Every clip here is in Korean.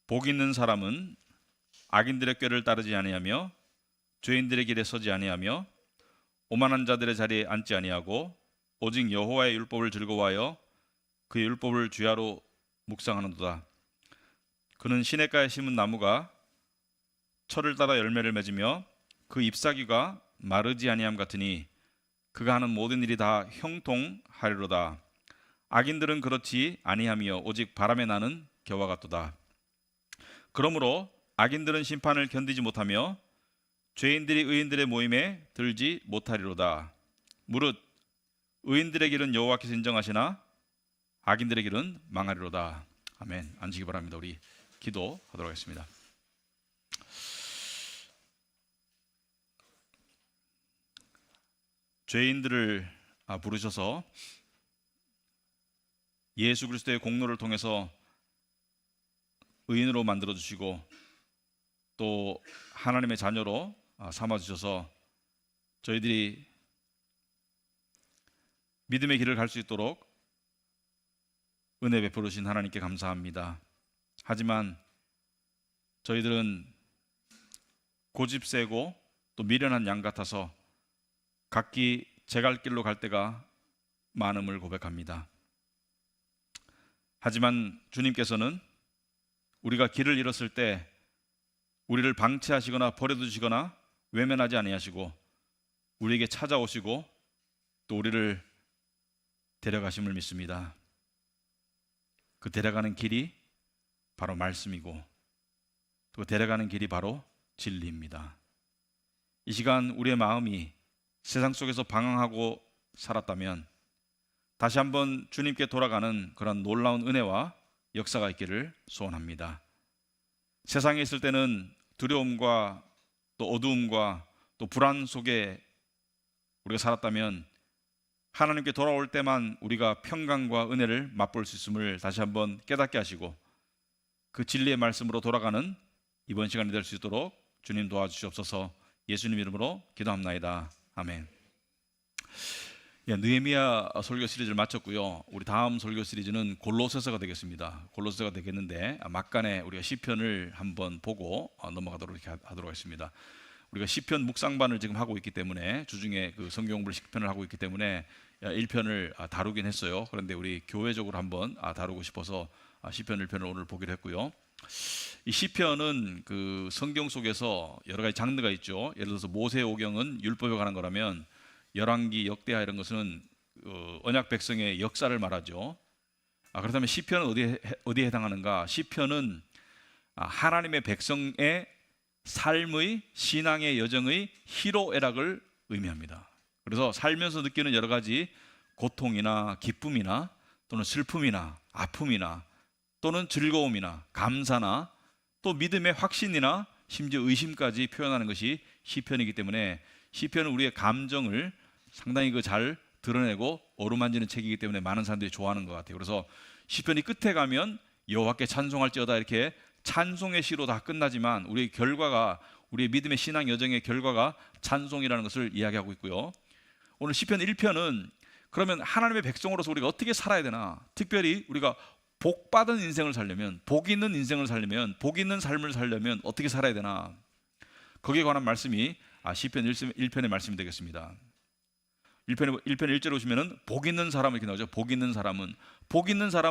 복 있는 사람은 악인들의 꾀를 따르지 아니하며 죄인들의 길에 서지 아니하며 오만한 자들의 자리에 앉지 아니하고 오직 여호와의 율법을 즐거워하여 그 율법을 주야로 묵상하는도다. 그는 시냇가에 심은 나무가 철을 따라 열매를 맺으며 그 잎사귀가 마르지 아니함 같으니 그가 하는 모든 일이 다 형통하리로다. 악인들은 그렇지 아니하며 오직 바람에 나는 겨와 같도다. 그러므로 악인들은 심판을 견디지 못하며 죄인들이 의인들의 모임에 들지 못하리로다. 무릇 의인들의 길은 여호와께서 인정하시나 악인들의 길은 망하리로다. 아멘. 앉으시기 바랍니다. 우리 기도하도록 하겠습니다. 죄인들을 부르셔서 예수 그리스도의 공로를 통해서 의인으로 만들어 주시고 또 하나님의 자녀로 삼아 주셔서 저희들이 믿음의 길을 갈 수 있도록 은혜 베풀으신 하나님께 감사합니다. 하지만 저희들은 고집세고 또 미련한 양 같아서 각기 제 갈 길로 갈 때가 많음을 고백합니다. 하지만 주님께서는 우리가 길을 잃었을 때 우리를 방치하시거나 버려두시거나 외면하지 아니하시고 우리에게 찾아오시고 또 우리를 데려가심을 믿습니다. 그 데려가는 길이 바로 말씀이고 또 데려가는 길이 바로 진리입니다. 이 시간 우리의 마음이 세상 속에서 방황하고 살았다면 다시 한번 주님께 돌아가는 그런 놀라운 은혜와 역사가 있기를 소원합니다. 세상에 있을 때는 두려움과 또 어두움과 또 불안 속에 우리가 살았다면 하나님께 돌아올 때만 우리가 평강과 은혜를 맛볼 수 있음을 다시 한번 깨닫게 하시고 그 진리의 말씀으로 돌아가는 이번 시간이 될 수 있도록 주님 도와주시옵소서. 예수님 이름으로 기도합나이다. 아멘. 느헤미야 설교 시리즈를 마쳤고요. 우리 다음 설교 시리즈는 골로새서가 되겠습니다. 골로새서가 되겠는데 막간에 우리가 시편을 한번 보고 넘어가도록 하도록 하겠습니다. 우리가 시편 묵상반을 지금 하고 있기 때문에 주중에 그 성경 공부를 시편을 하고 있기 때문에 1편을 다루긴 했어요. 그런데 우리 교회적으로 한번 다루고 싶어서 시편 1편을 오늘 보기로 했고요. 이 시편은 그 성경 속에서 여러 가지 장르가 있죠. 예를 들어서 모세오경은 율법에 관한 거라면 열왕기, 역대하 이런 것은 언약 백성의 역사를 말하죠. 그렇다면 시편은 어디에 해당하는가? 시편은 하나님의 백성의 삶의 신앙의 여정의 희로애락을 의미합니다. 그래서 살면서 느끼는 여러 가지 고통이나 기쁨이나 또는 슬픔이나 아픔이나 또는 즐거움이나 감사나 또 믿음의 확신이나 심지어 의심까지 표현하는 것이 시편이기 때문에 시편은 우리의 감정을 상당히 잘 드러내고 어루만지는 책이기 때문에 많은 사람들이 좋아하는 것 같아요. 그래서 시편이 끝에 가면 여호와께 찬송할지어다 이렇게 찬송의 시로 다 끝나지만 우리의 결과가 우리의 믿음의 신앙 여정의 결과가 찬송이라는 것을 이야기하고 있고요. 오늘 시편 1편은 그러면 하나님의 백성으로서 우리가 어떻게 살아야 되나, 특별히 우리가 복 받은 인생을 살려면, 복 있는 인생을 살려면, 복 있는 삶을 살려면 어떻게 살아야 되나, 거기에 관한 말씀이 시편 1편의 말씀이 되겠습니다. 1편 1절에 오시면은 복 있는 사람 이렇게 나오죠. 복 있는 사람은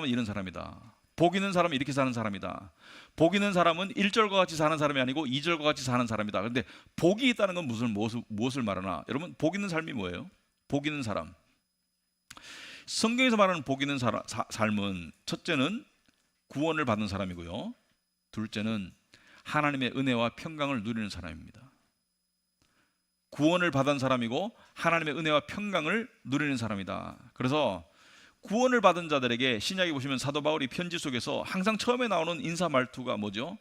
이런 사람이다. 복 있는 사람은 이렇게 사는 사람이다. 복 있는 사람은 1절과 같이 사는 사람이 아니고 2절과 같이 사는 사람이다. 그런데 복이 있다는 건 무엇을 말하나? 여러분, 복 있는 삶이 뭐예요? 복 있는 사람. 성경에서 말하는 복 있는 삶은 첫째는 구원을 받은 사람이고요. 둘째는 하나님의 은혜와 평강을 누리는 사람입니다. 구원을 받은 사람이고 하나님의 은혜와 평강을 누리는 사람이다. 그래서 구원을 받은 자들에게 신약에 보시면 사도 바울이 편지 속에서 항상 처음에 나오는 인사 말투가 뭐죠?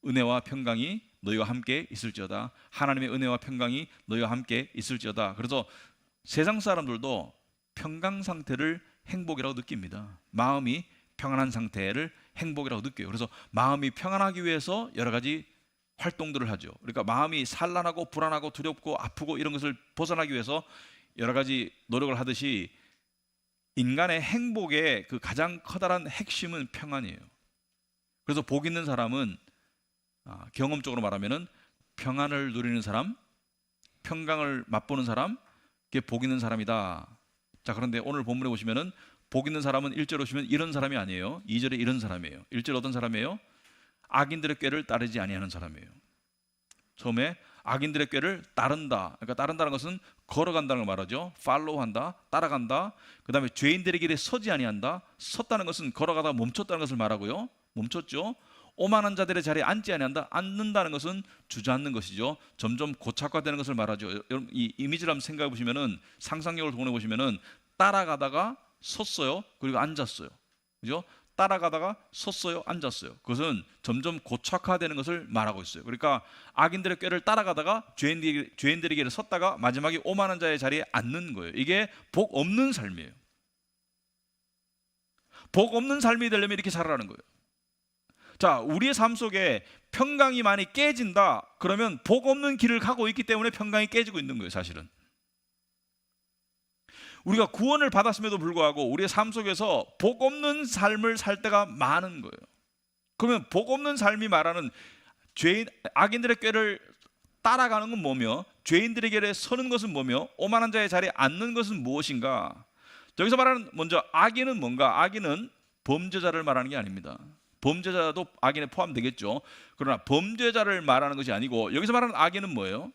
은혜와 평강이 너희와 함께 있을지어다. 하나님의 은혜와 평강이 너희와 함께 있을지어다. 그래서 세상 사람들도 평강 상태를 행복이라고 느낍니다. 마음이 평안한 상태를 행복이라고 느껴요. 그래서 마음이 평안하기 위해서 여러 가지 활동들을 하죠. 그러니까 마음이 산란하고 불안하고 두렵고 아프고 이런 것을 벗어나기 위해서 여러 가지 노력을 하듯이 인간의 행복의 그 가장 커다란 핵심은 평안이에요. 그래서 복 있는 사람은 경험적으로 말하면은 평안을 누리는 사람, 평강을 맛보는 사람, 그게 복 있는 사람이다. 자, 그런데 오늘 본문에 보시면은 복 있는 사람은 1절에 보시면 이런 사람이 아니에요. 2절에 이런 사람이에요. 1절에 어떤 사람이에요? 악인들의 꾀를 따르지 아니하는 사람이에요. 처음에 악인들의 꾀를 따른다. 그러니까 따른다는 것은 걸어간다는 걸 말하죠. 팔로우한다, 따라간다. 그 다음에 죄인들의 길에 서지 아니한다. 섰다는 것은 걸어가다가 멈췄다는 것을 말하고요. 멈췄죠. 오만한 자들의 자리에 앉지 아니한다. 앉는다는 것은 주저앉는 것이죠. 점점 고착화되는 것을 말하죠. 여러분 이 이미지를 한번 생각해 보시면은, 상상력을 동원해 보시면은, 따라가다가 섰어요. 그리고 앉았어요. 그죠? 따라가다가 섰어요, 앉았어요. 그것은 점점 고착화되는 것을 말하고 있어요. 그러니까 악인들의 꾀를 따라가다가 죄인들의 길에 섰다가 마지막에 오만한 자의 자리에 앉는 거예요. 이게 복 없는 삶이에요. 복 없는 삶이 되려면 이렇게 살아라는 거예요. 자, 우리의 삶 속에 평강이 많이 깨진다. 그러면 복 없는 길을 가고 있기 때문에 평강이 깨지고 있는 거예요, 사실은. 우리가 구원을 받았음에도 불구하고 우리의 삶 속에서 복 없는 삶을 살 때가 많은 거예요. 그러면 복 없는 삶이 말하는 악인들의 꾀를 따라가는 건 뭐며, 죄인들의 길에 서는 것은 뭐며, 오만한 자의 자리에 앉는 것은 무엇인가? 여기서 말하는 먼저 악인은 뭔가? 악인은 범죄자를 말하는 게 아닙니다. 범죄자도 악인에 포함되겠죠. 그러나 범죄자를 말하는 것이 아니고, 여기서 말하는 악인은 뭐예요?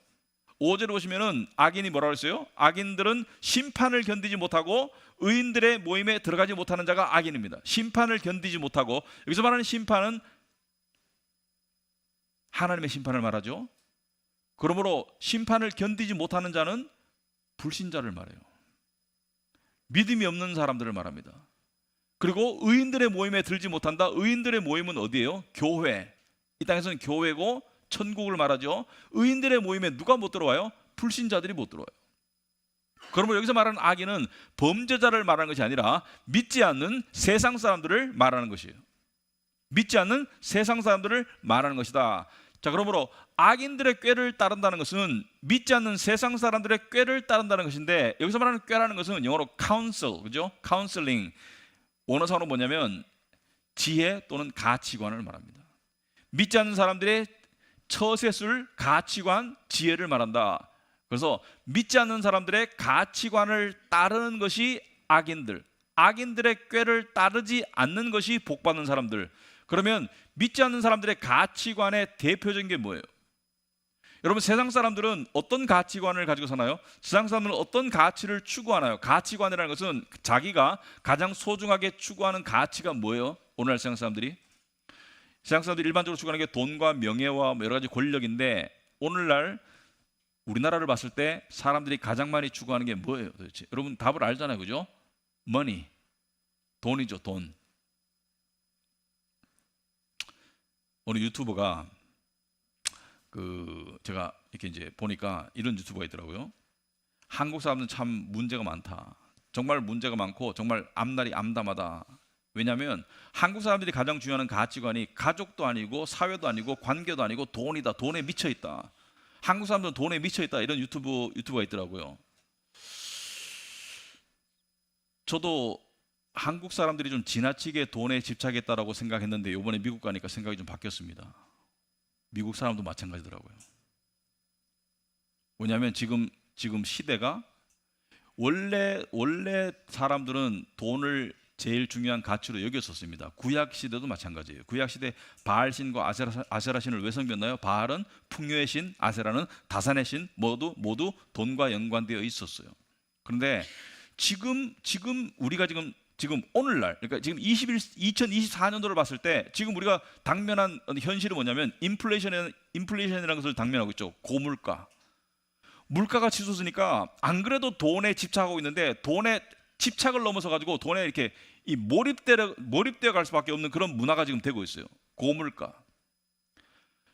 5절에 보시면은 악인이 뭐라고 했어요? 악인들은 심판을 견디지 못하고 의인들의 모임에 들어가지 못하는 자가 악인입니다. 심판을 견디지 못하고, 여기서 말하는 심판은 하나님의 심판을 말하죠. 그러므로 심판을 견디지 못하는 자는 불신자를 말해요. 믿음이 없는 사람들을 말합니다. 그리고 의인들의 모임에 들지 못한다. 의인들의 모임은 어디예요? 교회. 이 땅에서는 교회고 천국을 말하죠. 의인들의 모임에 누가 못 들어와요? 불신자들이 못 들어와요. 그러면 여기서 말하는 악인은 범죄자를 말하는 것이 아니라 믿지 않는 세상 사람들을 말하는 것이에요. 믿지 않는 세상 사람들을 말하는 것이다. 자, 그러므로 악인들의 꾀를 따른다는 것은 믿지 않는 세상 사람들의 꾀를 따른다는 것인데, 여기서 말하는 꾀라는 것은 영어로 counsel, 그죠? counseling. 원어상으로 뭐냐면 지혜 또는 가치관을 말합니다. 믿지 않는 사람들의 처세술, 가치관, 지혜를 말한다. 그래서 믿지 않는 사람들의 가치관을 따르는 것이 악인들, 악인들의 꾀를 따르지 않는 것이 복받는 사람들. 그러면 믿지 않는 사람들의 가치관의 대표적인 게 뭐예요? 여러분, 세상 사람들은 어떤 가치관을 가지고 사나요? 세상 사람들은 어떤 가치를 추구하나요? 가치관이라는 것은 자기가 가장 소중하게 추구하는 가치가 뭐예요? 오늘날 세상 사람들이 일반적으로 추구하는 게 돈과 명예와 여러 가지 권력인데, 오늘날 우리나라를 봤을 때 사람들이 가장 많이 추구하는 게 뭐예요 도대체? 여러분 답을 알잖아요, 그죠? money, 돈이죠, 돈. 어느 유튜버가 제가 이렇게 이제 보니까 이런 유튜버가 있더라고요. 한국 사람들은 참 문제가 많다. 정말 문제가 많고 정말 앞날이 암담하다. 왜냐하면 한국 사람들이 가장 중요한 가치관이 가족도 아니고 사회도 아니고 관계도 아니고 돈이다. 돈에 미쳐 있다. 한국 사람들은 돈에 미쳐 있다. 이런 유튜버가 있더라고요. 저도 한국 사람들이 좀 지나치게 돈에 집착했다라고 생각했는데, 이번에 미국 가니까 생각이 좀 바뀌었습니다. 미국 사람도 마찬가지더라고요. 왜냐하면 지금 시대가 원래 사람들은 돈을 제일 중요한 가치로 여겼었습니다. 구약 시대도 마찬가지예요. 구약 시대 바알신과 아세라 신을 왜 섬겼나요? 바알은 풍요의 신, 아세라는 다산의 신, 모두 돈과 연관되어 있었어요. 그런데 지금 우리가 지금 오늘날, 그러니까 지금 2024년도를 봤을 때 지금 우리가 당면한 현실은 뭐냐면 인플레이션이라는 것을 당면하고 있죠. 고물가. 물가가 치솟으니까 안 그래도 돈에 집착하고 있는데, 돈에 집착을 넘어서 가지고 돈에 이렇게 몰입되어 갈 수밖에 없는 그런 문화가 지금 되고 있어요. 고물가.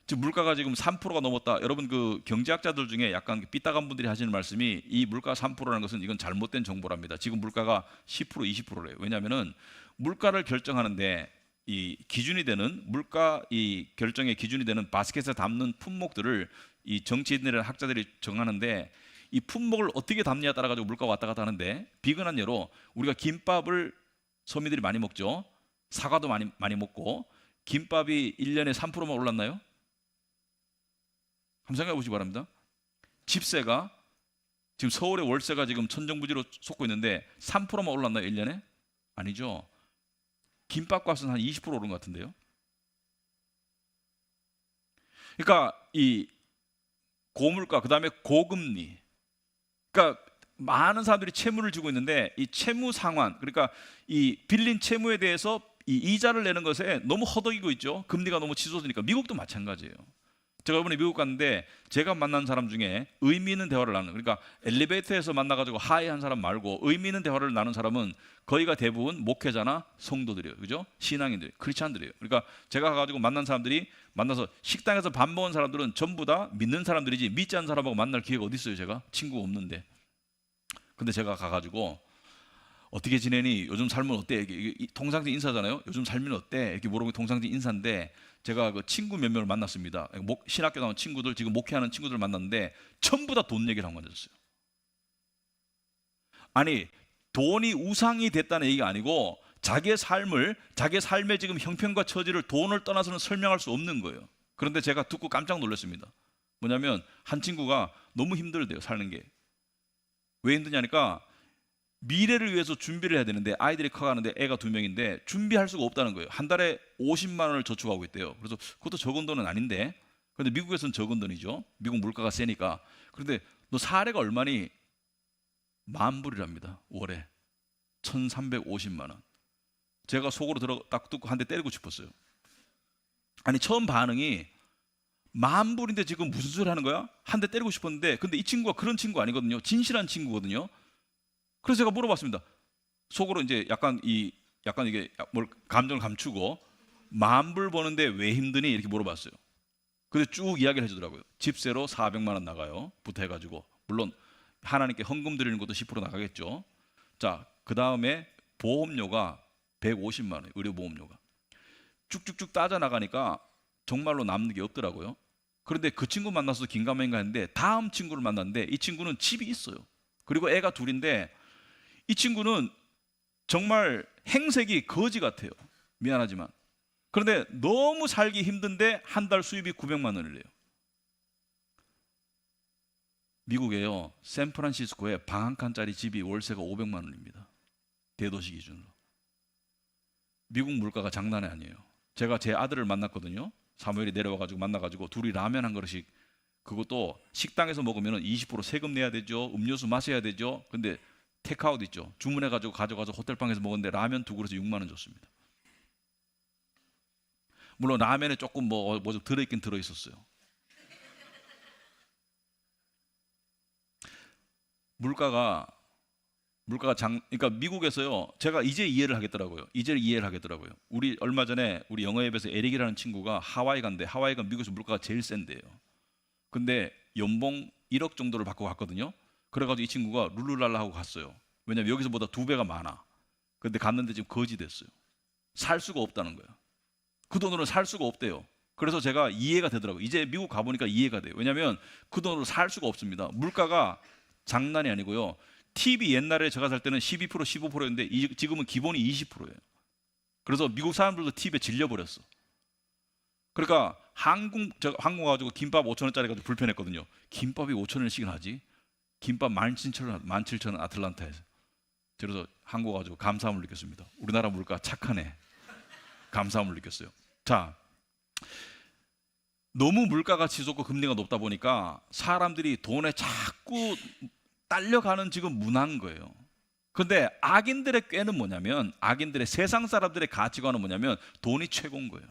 지금 물가가 지금 3%가 넘었다. 여러분 그 경제학자들 중에 약간 삐딱한 분들이 하시는 말씀이, 이 물가 3%라는 것은 이건 잘못된 정보랍니다. 지금 물가가 10%, 20%래요. 왜냐하면은 물가를 결정하는데 이 기준이 되는 이 결정의 기준이 되는 바스켓에 담는 품목들을 이 정치인들이나 학자들이 정하는데, 이 품목을 어떻게 담느냐에 따라 가지고 물가가 왔다 갔다 하는데, 비근한 예로 우리가 김밥을 서민들이 많이 먹죠. 사과도 많이 먹고, 김밥이 1년에 3%만 올랐나요? 한번 생각해 보시기 바랍니다. 집세가 지금 서울의 월세가 지금 천정부지로 솟고 있는데 3%만 올랐나요? 1년에? 아니죠. 김밥값은 한 20% 오른 것 같은데요. 그러니까 이 고물가, 그다음에 고금리, 그러니까 많은 사람들이 채무를 지고 있는데 이 채무 상환, 그러니까 이 빌린 채무에 대해서 이 이자를 내는 것에 너무 허덕이고 있죠. 금리가 너무 치솟으니까. 미국도 마찬가지예요. 제가 이번에 미국 갔는데 제가 만난 사람 중에 의미 있는 대화를 나누는, 그러니까 엘리베이터에서 만나가지고 하이한 사람 말고 의미 있는 대화를 나누는 사람은 거의가 대부분 목회자나 성도들이에요. 그죠? 신앙인들, 크리스찬들이에요. 그러니까 제가 가가지고 만난 사람들이, 만나서 식당에서 밥 먹은 사람들은 전부 다 믿는 사람들이지 믿지 않는 사람하고 만날 기회가 어디 있어요? 제가 친구가 없는데. 근데 제가 가가지고 어떻게 지내니? 요즘 삶은 어때? 통상적인 인사잖아요. 요즘 삶은 어때? 이렇게 물어보면 통상적인 인사인데, 제가 그 친구 몇 명을 만났습니다. 신학교 나온 친구들, 지금 목회하는 친구들 만났는데 전부 다 돈 얘기를 한 거였어요. 아니, 돈이 우상이 됐다는 얘기가 아니고 자기의 삶의 지금 형편과 처지를 돈을 떠나서는 설명할 수 없는 거예요. 그런데 제가 듣고 깜짝 놀랐습니다. 뭐냐면 한 친구가 너무 힘들대요, 사는 게. 왜 힘드냐니까 미래를 위해서 준비를 해야 되는데 아이들이 커가는데 애가 2명인데 준비할 수가 없다는 거예요. 한 달에 50만 원을 저축하고 있대요. 그래서 그것도 적은 돈은 아닌데, 그런데 미국에서는 적은 돈이죠. 미국 물가가 세니까. 그런데 너 사례가 얼마니? 10,000불이랍니다. 월에 1,350만 원. 제가 속으로 딱 듣고 한 대 때리고 싶었어요. 아니, 처음 반응이 10,000불인데 지금 무슨 소리 하는 거야? 한 대 때리고 싶었는데, 근데 이 친구가 그런 친구 아니거든요. 진실한 친구거든요. 그래서 제가 물어봤습니다. 속으로 이제 약간 이게 뭘 감정을 감추고, 10,000불 버는데 왜 힘드니? 이렇게 물어봤어요. 근데 쭉 이야기를 해주더라고요. 집세로 400만 원 나가요. 부터 해가지고. 물론 하나님께 헌금 드리는 것도 10% 나가겠죠. 자, 그 다음에 보험료가 150만 원, 의료보험료가. 쭉쭉쭉 따져 나가니까 정말로 남는 게 없더라고요. 그런데 그 친구 만나서 긴가민가 했는데 다음 친구를 만났는데 이 친구는 집이 있어요. 그리고 애가 2인데 이 친구는 정말 행색이 거지 같아요. 미안하지만. 그런데 너무 살기 힘든데 한 달 수입이 900만 원을 내요. 미국에요, 샌프란시스코에 방 한 칸짜리 집이 월세가 500만 원입니다. 대도시 기준으로. 미국 물가가 장난이 아니에요. 제가 제 아들을 만났거든요. 사무엘이 내려와가지고 만나가지고 둘이 라면 한 그릇씩, 그것도 식당에서 먹으면 20% 세금 내야 되죠. 음료수 마셔야 되죠. 근데 테이크아웃 있죠. 주문해가지고 가져가서 호텔방에서 먹었는데 라면 2그릇에 6만 원 줬습니다. 물론 라면에 조금 뭐 좀 들어있긴 들어있었어요. 물가가 그러니까 미국에서요, 제가 이제 이해를 하겠더라고요. 우리 얼마 전에 우리 영어협에서 에릭이라는 친구가 하와이 간대. 하와이가 미국에서 물가가 제일 센데요. 근데 연봉 1억 정도를 받고 갔거든요. 그래가지고 이 친구가 룰루랄라 하고 갔어요. 왜냐면 여기서보다 2배가 많아. 근데 갔는데 지금 거지 됐어요. 살 수가 없다는 거예요. 그 돈으로 살 수가 없대요. 그래서 제가 이해가 되더라고요. 이제 미국 가보니까 이해가 돼요. 왜냐면 그 돈으로 살 수가 없습니다. 물가가 장난이 아니고요. 팁이 옛날에 제가 살 때는 12%, 15%였는데 지금은 기본이 20%예요. 그래서 미국 사람들도 팁에 질려버렸어. 그러니까 한국 가가지고 김밥 5,000원짜리 가지고 불편했거든요. 김밥이 5,000원씩이나 하지? 김밥 17,000원 아틀란타에서. 그래서 한국 가지고 감사함을 느꼈습니다. 우리나라 물가 착하네. 감사함을 느꼈어요. 자, 너무 물가가 치솟고 금리가 높다 보니까 사람들이 돈에 자꾸 딸려가는 지금 문화인 거예요. 그런데 악인들의 꾀는 뭐냐면, 악인들의 세상 사람들의 가치관은 뭐냐면 돈이 최고인 거예요.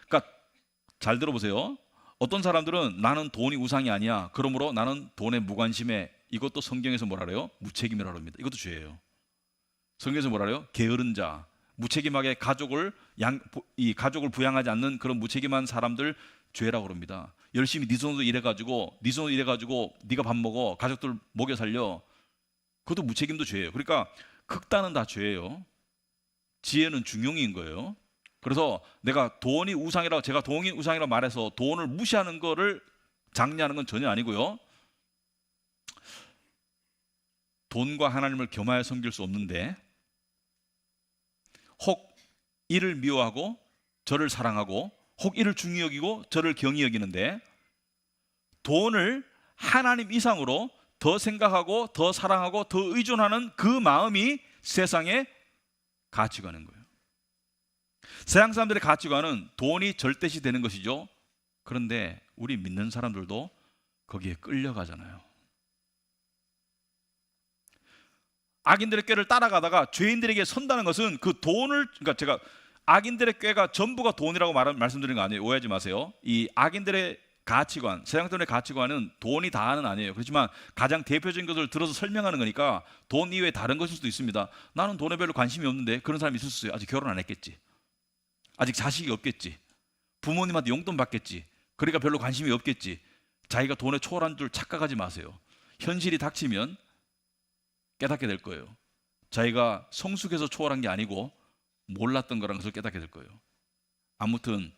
그러니까 잘 들어보세요. 어떤 사람들은 나는 돈이 우상이 아니야, 그러므로 나는 돈에 무관심해. 이것도 성경에서 뭐라 그래요? 무책임이라고 합니다. 이것도 죄예요. 성경에서 뭐라 그래요? 게으른 자, 무책임하게 가족을 부양하지 않는 그런 무책임한 사람들 죄라고 그럽니다. 열심히 네 손으로 일해가지고 네가 밥 먹어, 가족들 먹여 살려. 그것도 무책임도 죄예요. 그러니까 극단은 다 죄예요. 지혜는 중용인 거예요. 그래서 제가 돈이 우상이라고 말해서 돈을 무시하는 거를 장려하는 건 전혀 아니고요. 돈과 하나님을 겸하여 섬길 수 없는데, 혹 이를 미워하고 저를 사랑하고 혹 이를 중히 여기고 저를 경히 여기는데, 돈을 하나님 이상으로 더 생각하고 더 사랑하고 더 의존하는 그 마음이 세상의 가치관인 거예요. 세상 사람들의 가치관은 돈이 절대시 되는 것이죠. 그런데 우리 믿는 사람들도 거기에 끌려가잖아요. 악인들의 꾀를 따라가다가 죄인들에게 선다는 것은 그 돈을, 그러니까 제가 악인들의 꾀가 전부가 돈이라고 말씀드리는 거 아니에요. 오해하지 마세요. 이 악인들의 가치관, 세상 사람들의 가치관은 돈이 다는 아니에요. 그렇지만 가장 대표적인 것을 들어서 설명하는 거니까 돈 이외에 다른 것일 수도 있습니다. 나는 돈에 별로 관심이 없는데, 그런 사람이 있을 수 있어요. 아직 결혼 안 했겠지, 아직 자식이 없겠지, 부모님한테 용돈 받겠지, 그러니까 별로 관심이 없겠지. 자기가 돈에 초월한 줄 착각하지 마세요. 현실이 닥치면 깨닫게 될 거예요. 자기가 성숙해서 초월한 게 아니고 몰랐던 거라는 것을 깨닫게 될 거예요. 아무튼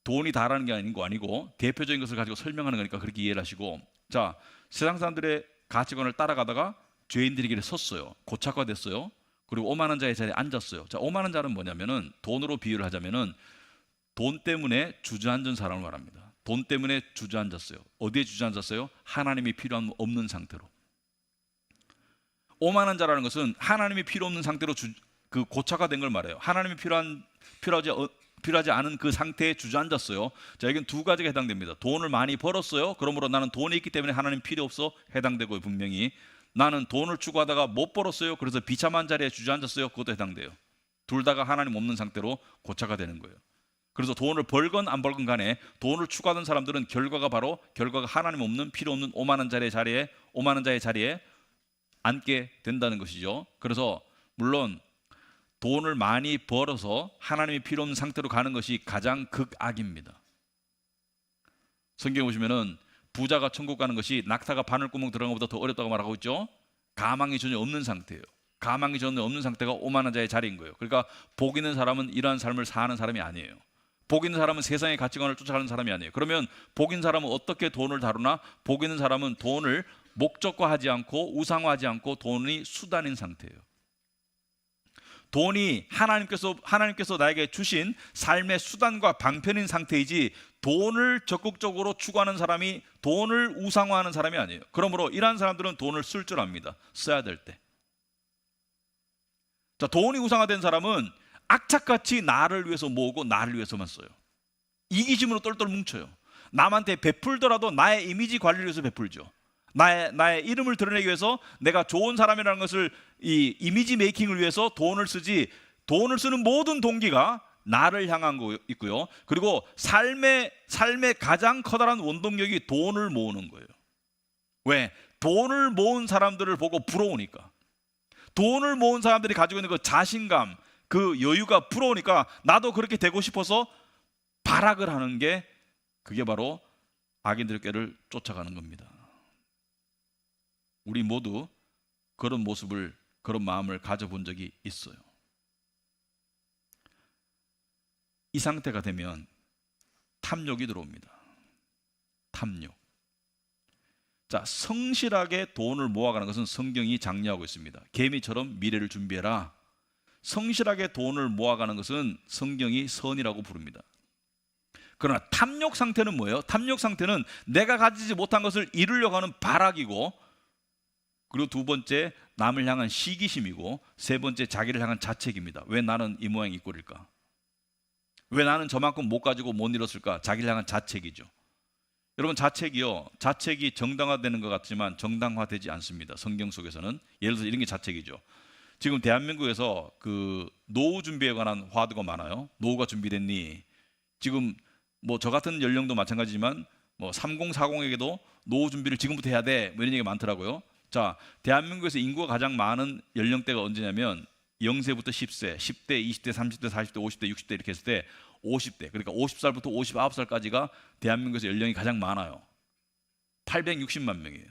돈이 다라는 게 아니고 대표적인 것을 가지고 설명하는 거니까 그렇게 이해를 하시고, 자, 세상 사람들의 가치관을 따라가다가 죄인들의 길에 섰어요. 고착화됐어요. 그리고 오만한 자의 자리에 앉았어요. 자, 오만한 자는 뭐냐면은, 돈으로 비유를 하자면은 돈 때문에 주저앉은 사람을 말합니다. 돈 때문에 주저앉았어요. 어디에 주저앉았어요? 하나님이 필요한 없는 상태로. 오만한 자라는 것은 하나님이 필요 없는 상태로 그 고착화된 걸 말해요. 하나님이 필요하지 않은 그 상태에 주저앉았어요. 자, 여기는 두 가지가 해당됩니다. 돈을 많이 벌었어요. 그러므로 나는 돈이 있기 때문에 하나님 필요 없어, 해당되고, 분명히 나는 돈을 추구하다가 못 벌었어요. 그래서 비참한 자리에 주저앉았어요. 그것도 해당돼요. 둘 다가 하나님 없는 상태로 고착화되는 거예요. 그래서 돈을 벌건 안 벌건 간에 돈을 추구하는 사람들은 결과가 하나님 없는, 필요 없는 오만한 자의 자리에 앉게 된다는 것이죠. 그래서 물론 돈을 많이 벌어서 하나님이 필요 없는 상태로 가는 것이 가장 극악입니다. 성경에 보시면은 부자가 천국 가는 것이 낙타가 바늘구멍 들어간 것보다 더 어렵다고 말하고 있죠. 가망이 전혀 없는 상태예요. 가망이 전혀 없는 상태가 오만한 자의 자리인 거예요. 그러니까 복 있는 사람은 이러한 삶을 사는 사람이 아니에요. 복 있는 사람은 세상의 가치관을 쫓아가는 사람이 아니에요. 그러면 복 있는 사람은 어떻게 돈을 다루나? 복 있는 사람은 돈을 목적화하지 않고 우상화하지 않고 돈이 수단인 상태예요. 돈이 하나님께서 나에게 주신 삶의 수단과 방편인 상태이지, 돈을 적극적으로 추구하는 사람이, 돈을 우상화하는 사람이 아니에요. 그러므로 이러한 사람들은 돈을 쓸 줄 압니다. 써야 될 때. 자, 돈이 우상화된 사람은 악착같이 나를 위해서 모으고 나를 위해서만 써요. 이기심으로 똘똘 뭉쳐요. 남한테 베풀더라도 나의 이미지 관리를 위해서 베풀죠. 나의 이름을 드러내기 위해서, 내가 좋은 사람이라는 것을, 이 이미지 메이킹을 위해서 돈을 쓰지, 돈을 쓰는 모든 동기가 나를 향한 거 있고요. 그리고 삶의 가장 커다란 원동력이 돈을 모으는 거예요. 왜? 돈을 모은 사람들을 보고 부러우니까. 돈을 모은 사람들이 가지고 있는 그 자신감, 그 여유가 부러우니까 나도 그렇게 되고 싶어서 발악을 하는 게, 그게 바로 악인들의 꾀를 쫓아가는 겁니다. 우리 모두 그런 마음을 가져본 적이 있어요. 이 상태가 되면 탐욕이 들어옵니다. 탐욕. 자, 성실하게 돈을 모아가는 것은 성경이 장려하고 있습니다. 개미처럼 미래를 준비해라. 성실하게 돈을 모아가는 것은 성경이 선이라고 부릅니다. 그러나 탐욕 상태는 뭐예요? 탐욕 상태는 내가 가지지 못한 것을 이루려고 하는 발악이고, 그리고 두 번째 남을 향한 시기심이고, 세 번째 자기를 향한 자책입니다. 왜 나는 이 모양 이 꼴일까? 왜 나는 저만큼 못 가지고 못 이뤘을까? 자기를 향한 자책이죠. 여러분, 자책이 정당화되는 것 같지만 정당화되지 않습니다. 성경 속에서는. 예를 들어서 이런 게 자책이죠. 지금 대한민국에서 그 노후 준비에 관한 화두가 많아요. 노후가 준비됐니? 지금 뭐 저 같은 연령도 마찬가지지만 뭐 3040에게도 노후 준비를 지금부터 해야 돼, 뭐 이런 얘기가 많더라고요. 자, 대한민국에서 인구가 가장 많은 연령대가 언제냐면 0세부터 10세, 10대, 20대, 30대, 40대, 50대, 60대 이렇게 했을 때 50대, 그러니까 50살부터 59살까지가 대한민국에서 연령이 가장 많아요. 860만 명이에요.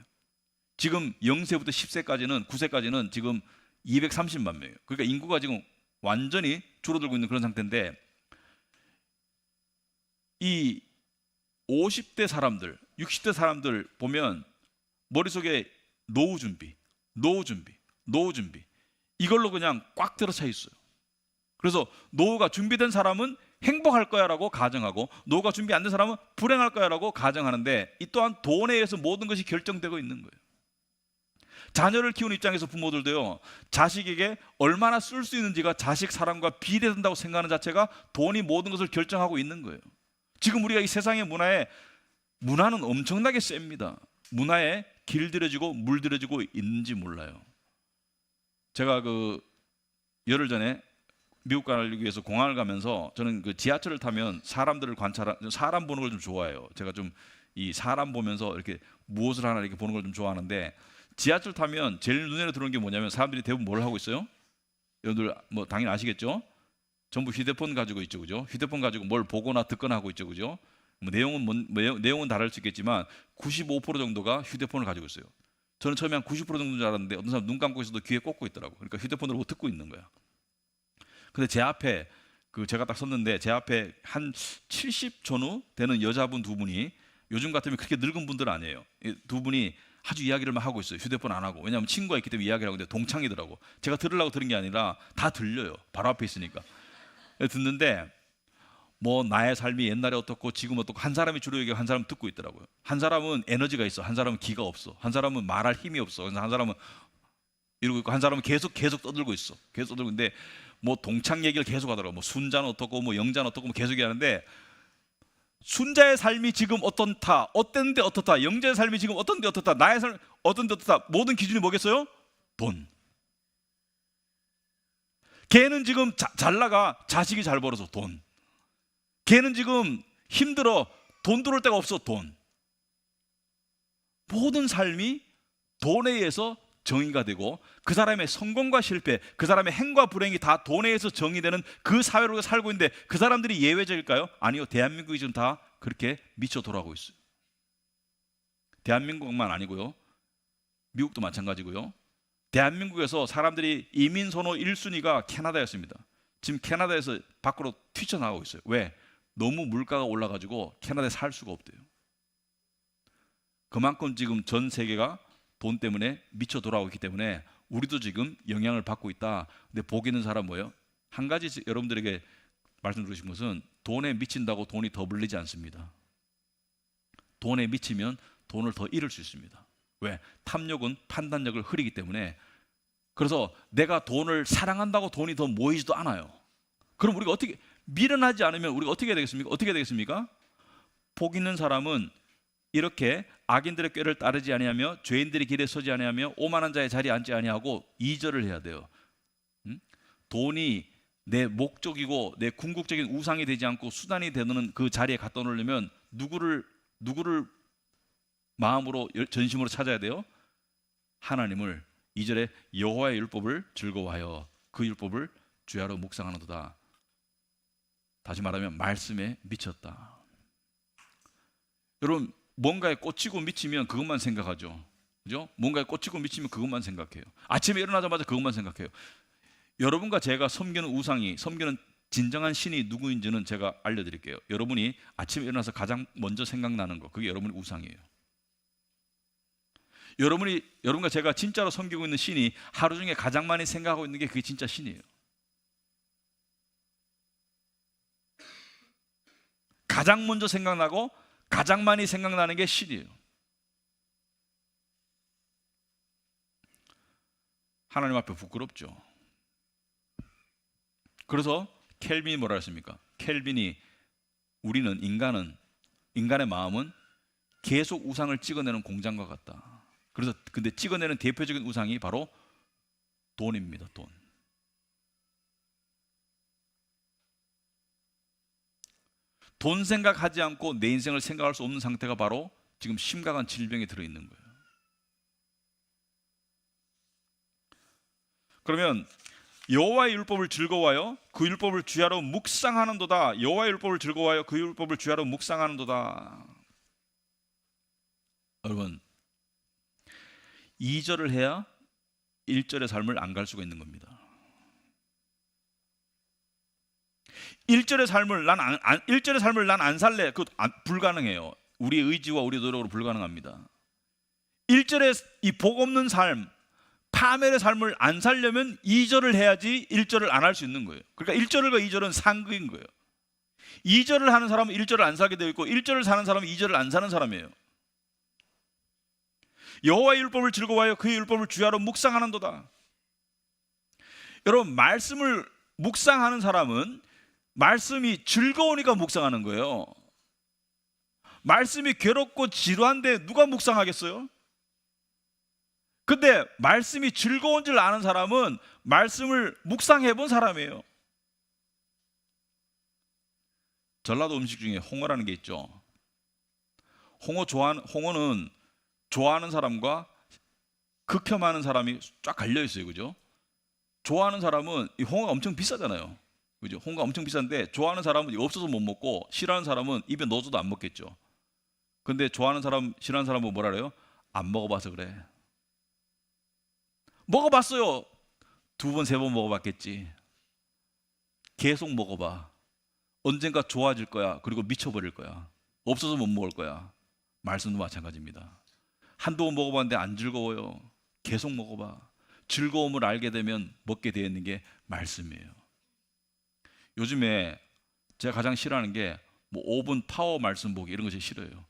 지금 0세부터 10세까지는, 9세까지는 지금 230만 명이에요. 그러니까 인구가 지금 완전히 줄어들고 있는 그런 상태인데, 이 50대 사람들, 60대 사람들 보면 머릿속에 노후 준비 이걸로 그냥 꽉 들어차 있어요. 그래서 노후가 준비된 사람은 행복할 거야라고 가정하고 노후가 준비 안 된 사람은 불행할 거야라고 가정하는데 이 또한 돈에 의해서 모든 것이 결정되고 있는 거예요. 자녀를 키우는 입장에서 부모들도요, 자식에게 얼마나 쓸 수 있는지가 자식 사랑과 비례된다고 생각하는 자체가 돈이 모든 것을 결정하고 있는 거예요. 지금 우리가 이 세상의 문화는 엄청나게 셉니다. 문화에 길들여지고 물들여지고 있는지 몰라요. 제가 열흘 전에 미국 가기 위해서 공항을 가면서 저는 지하철을 타면 사람들을 사람 보는 걸 좀 좋아해요. 제가 좀 이 사람 보면서 이렇게 무엇을 하나 이렇게 보는 걸 좀 좋아하는데, 지하철 타면 제일 눈에 들어오는 게 뭐냐면 사람들이 대부분 뭘 하고 있어요? 여러분들 뭐 당연히 아시겠죠? 전부 휴대폰 가지고 있죠, 그죠? 휴대폰 가지고 뭘 보거나 듣거나 하고 있죠, 그죠? 내용은 다를 수 있겠지만 95% 정도가 휴대폰을 가지고 있어요. 저는 처음에 한 90% 정도인 줄 알았는데 어떤 사람 눈 감고 있어도 귀에 꽂고 있더라고. 그러니까 휴대폰으로 듣고 있는 거야. 근데 제 앞에 제가 딱 섰는데 제 앞에 한 70 전후 되는 여자분 두 분이, 요즘 같으면 그렇게 늙은 분들은 아니에요. 두 분이 아주 이야기를 막 하고 있어요. 휴대폰 안 하고. 왜냐하면 친구가 있기 때문에 이야기를 하고 있는데 동창이더라고. 제가 들으려고 들은 게 아니라 다 들려요. 바로 앞에 있으니까. 듣는데 뭐 나의 삶이 옛날에 어떻고 지금 어떻고, 한 사람이 주로 얘기하고 한 사람은 듣고 있더라고요. 한 사람은 에너지가 있어, 한 사람은 기가 없어, 한 사람은 말할 힘이 없어, 그래서 한 사람은 이러고 있고, 한 사람은 계속 떠들고 있어. 계속 떠들고 있는데 뭐 동창 얘기를 계속 하더라고. 뭐 순자는 어떻고 뭐 영자는 어떻고 뭐 계속 얘기하는데, 순자의 삶이 지금 어떤데 어떻다, 영자의 삶이 지금 어떤데 어떻다, 나의 삶 어떤데 어떻다, 모든 기준이 뭐겠어요? 돈. 걔는 지금 잘 나가, 자식이 잘 벌어서 돈. 걔는 지금 힘들어, 돈 들어올 데가 없어, 돈. 모든 삶이 돈에 의해서 정의가 되고, 그 사람의 성공과 실패, 그 사람의 행과 불행이 다 돈에 의해서 정의되는 그 사회로 우리가 살고 있는데, 그 사람들이 예외적일까요? 아니요. 대한민국이 지금 다 그렇게 미쳐 돌아가고 있어요. 대한민국만 아니고요, 미국도 마찬가지고요. 대한민국에서 사람들이 이민 선호 1순위가 캐나다였습니다. 지금 캐나다에서 밖으로 뛰쳐나가고 있어요. 왜? 너무 물가가 올라가지고 캐나다에 살 수가 없대요. 그만큼 지금 전 세계가 돈 때문에 미쳐 돌아오고 있기 때문에 우리도 지금 영향을 받고 있다. 근데 복 있는 사람 뭐예요? 한 가지 여러분들에게 말씀드리고 싶은 것은, 돈에 미친다고 돈이 더 불리지 않습니다. 돈에 미치면 돈을 더 잃을 수 있습니다. 왜? 탐욕은 판단력을 흐리기 때문에. 그래서 내가 돈을 사랑한다고 돈이 더 모이지도 않아요. 그럼 우리가 어떻게, 미련하지 않으면 우리가 어떻게 해야 되겠습니까? 어떻게 해야 되겠습니까? 복 있는 사람은 이렇게 악인들의 꾀를 따르지 아니하며 죄인들의 길에 서지 아니하며 오만한 자의 자리에 앉지 아니하고 2절을 해야 돼요. 돈이 내 목적이고 내 궁극적인 우상이 되지 않고 수단이 되는 그 자리에 갖다 놓으려면 누구를 마음으로 전심으로 찾아야 돼요? 하나님을. 2절에 여호와의 율법을 즐거워하여 그 율법을 주야로 묵상하는도다. 다시 말하면 말씀에 미쳤다. 여러분, 뭔가에 꽂히고 미치면 그것만 생각하죠. 그죠? 뭔가에 꽂히고 미치면 그것만 생각해요. 아침에 일어나자마자 그것만 생각해요. 여러분과 제가 섬기는 우상이, 섬기는 진정한 신이 누구인지는 제가 알려드릴게요. 여러분이 아침에 일어나서 가장 먼저 생각나는 거, 그게 여러분의 우상이에요. 여러분과 제가 진짜로 섬기고 있는 신이 하루 중에 가장 많이 생각하고 있는 게 그게 진짜 신이에요. 가장 먼저 생각나고 가장 많이 생각나는 게 신이에요. 하나님 앞에 부끄럽죠. 그래서 켈빈이 뭐라 했습니까? 켈빈이 우리는 인간의 마음은 계속 우상을 찍어내는 공장과 같다. 그래서 근데 찍어내는 대표적인 우상이 바로 돈입니다. 돈. 돈 생각하지 않고 내 인생을 생각할 수 없는 상태가 바로 지금 심각한 질병에 들어있는 거예요. 그러면 여호와의 율법을 즐거워하여 그 율법을 주야로 묵상하는도다. 여호와의 율법을 즐거워하여 그 율법을 주야로 묵상하는도다. 여러분, 2절을 해야 1절의 삶을 안 갈 수가 있는 겁니다. 1절의 삶을 난 안 살래. 그것 불가능해요. 우리의 의지와 우리의 노력으로 불가능합니다. 1절의 이 복 없는 삶, 파멸의 삶을 안 살려면 2절을 해야지 1절을 안 할 수 있는 거예요. 그러니까 1절과 2절은 상극인 거예요. 2절을 하는 사람은 1절을 안 살게 되어 있고 1절을 사는 사람은 2절을 안 사는 사람이에요. 여호와의 율법을 즐거워하여 그의 율법을 주야로 묵상하는도다. 여러분, 말씀을 묵상하는 사람은 말씀이 즐거우니까 묵상하는 거예요. 말씀이 괴롭고 지루한데 누가 묵상하겠어요? 근데 말씀이 즐거운 줄 아는 사람은 말씀을 묵상해 본 사람이에요. 전라도 음식 중에 홍어라는 게 있죠. 홍어는 좋아하는 사람과 극혐하는 사람이 쫙 갈려 있어요. 그죠? 좋아하는 사람은 이 홍어가 엄청 비싸잖아요. 그죠? 홍어가 엄청 비싼데 좋아하는 사람은 이거 없어서 못 먹고 싫어하는 사람은 입에 넣어줘도 안 먹겠죠. 근데 좋아하는 사람, 싫어하는 사람은 뭐라 그래요? 안 먹어봐서 그래. 먹어봤어요. 2번, 3번 먹어봤겠지. 계속 먹어봐. 언젠가 좋아질 거야. 그리고 미쳐버릴 거야. 없어서 못 먹을 거야. 말씀도 마찬가지입니다. 한두 번 먹어봤는데 안 즐거워요. 계속 먹어봐. 즐거움을 알게 되면 먹게 되어 있는 게 말씀이에요. 요즘에 제가 가장 싫어하는 게 뭐 5분 파워 말씀 보기 이런 거 제일 싫어요.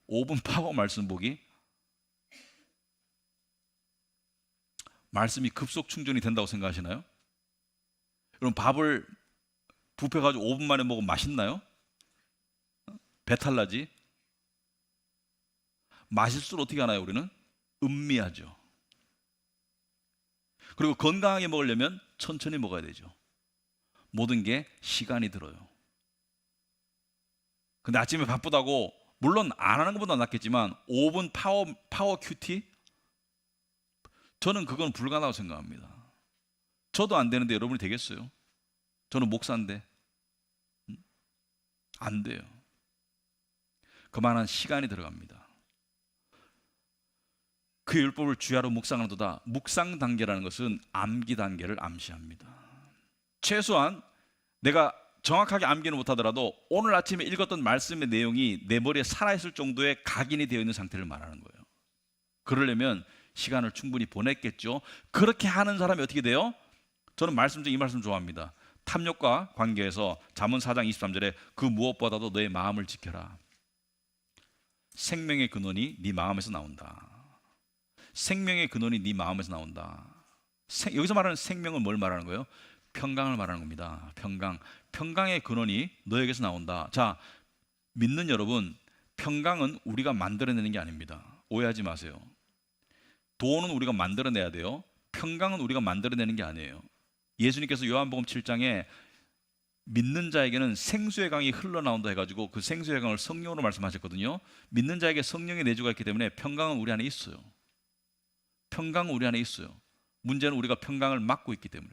5분 파워 말씀 보기. 말씀이 급속 충전이 된다고 생각하시나요? 여러분, 밥을 뷔페 가지고 5분 만에 먹으면 맛있나요? 배탈 나지? 맛일수록 어떻게 하나요? 우리는 음미하죠. 그리고 건강하게 먹으려면 천천히 먹어야 되죠. 모든 게 시간이 들어요. 근데 아침에 바쁘다고, 물론 안 하는 것보다 낫겠지만 5분 파워 큐티? 저는 그건 불가능하다고 생각합니다. 저도 안 되는데 여러분이 되겠어요? 저는 목사인데 안 돼요. 그만한 시간이 들어갑니다. 그 율법을 주야로 묵상하는도다. 묵상 단계라는 것은 암기 단계를 암시합니다. 최소한 내가 정확하게 암기는 못하더라도 오늘 아침에 읽었던 말씀의 내용이 내 머리에 살아있을 정도의 각인이 되어 있는 상태를 말하는 거예요. 그러려면 시간을 충분히 보냈겠죠. 그렇게 하는 사람이 어떻게 돼요? 저는 말씀 중 이 말씀 좋아합니다. 탐욕과 관계에서 잠언 4장 23절에 그 무엇보다도 너의 마음을 지켜라. 생명의 근원이 네 마음에서 나온다. 생명의 근원이 네 마음에서 나온다. 여기서 말하는 생명은 뭘 말하는 거예요? 평강을 말하는 겁니다. 평강의 근원이 너에게서 나온다. 자, 믿는 여러분, 평강은 우리가 만들어내는 게 아닙니다. 오해하지 마세요. 돈은 우리가 만들어내야 돼요. 평강은 우리가 만들어내는 게 아니에요. 예수님께서 요한복음 7장에 믿는 자에게는 생수의 강이 흘러나온다 해가지고 그 생수의 강을 성령으로 말씀하셨거든요. 믿는 자에게 성령의 내주가 있기 때문에 평강은 우리 안에 있어요. 평강은 우리 안에 있어요. 문제는 우리가 평강을 막고 있기 때문에,